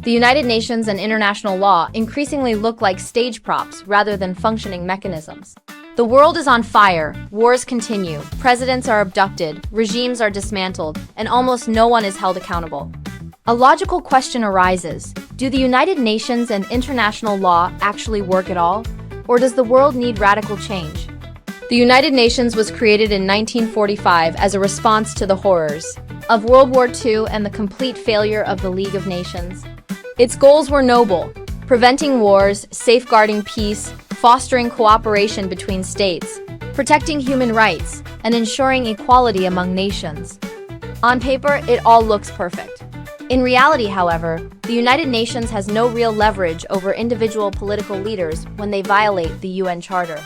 The United Nations and international law increasingly look like stage props rather than functioning mechanisms. The world is on fire, wars continue, presidents are abducted, regimes are dismantled, and almost no one is held accountable. A logical question arises: do the United Nations and international law actually work at all? Or does the world need radical change? The United Nations was created in 1945 as a response to the horrors of World War II and the complete failure of the League of Nations. Its goals were noble: preventing wars, safeguarding peace, fostering cooperation between states, protecting human rights, and ensuring equality among nations. On paper, it all looks perfect. In reality, however, the United Nations has no real leverage over individual political leaders when they violate the UN Charter.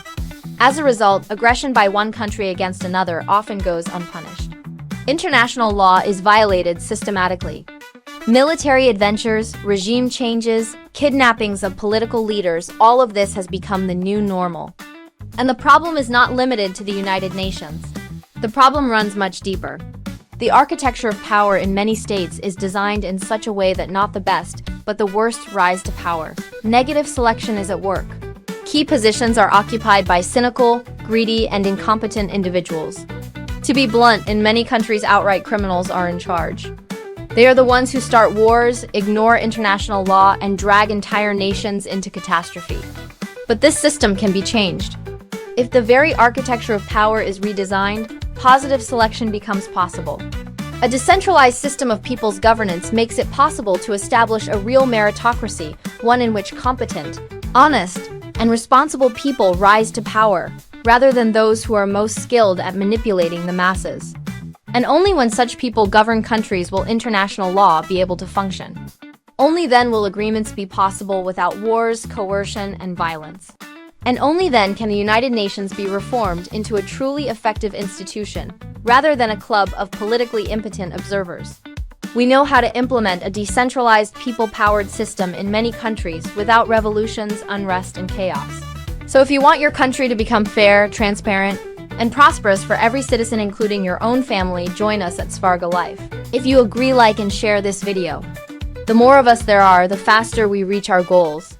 As a result, aggression by one country against another often goes unpunished. International law is violated systematically. Military adventures, regime changes, kidnappings of political leaders, all of this has become the new normal. And the problem is not limited to the United Nations. The problem runs much deeper. The architecture of power in many states is designed in such a way that not the best, but the worst rise to power. Negative selection is at work. Key positions are occupied by cynical, greedy, and incompetent individuals. To be blunt, in many countries, outright criminals are in charge. They are the ones who start wars, ignore international law, and drag entire nations into catastrophe. But this system can be changed. If the very architecture of power is redesigned, positive selection becomes possible. A decentralized system of people's governance makes it possible to establish a real meritocracy, one in which competent, honest, and responsible people rise to power, rather than those who are most skilled at manipulating the masses. And only when such people govern countries will international law be able to function. Only then will agreements be possible without wars, coercion, and violence. And only then can the United Nations be reformed into a truly effective institution, rather than a club of politically impotent observers. We know how to implement a decentralized, people-powered system in many countries without revolutions, unrest, and chaos. So if you want your country to become fair, transparent, and prosperous for every citizen, including your own family, join us at SVARGA Life. If you agree, like, and share this video. The more of us there are, the faster we reach our goals.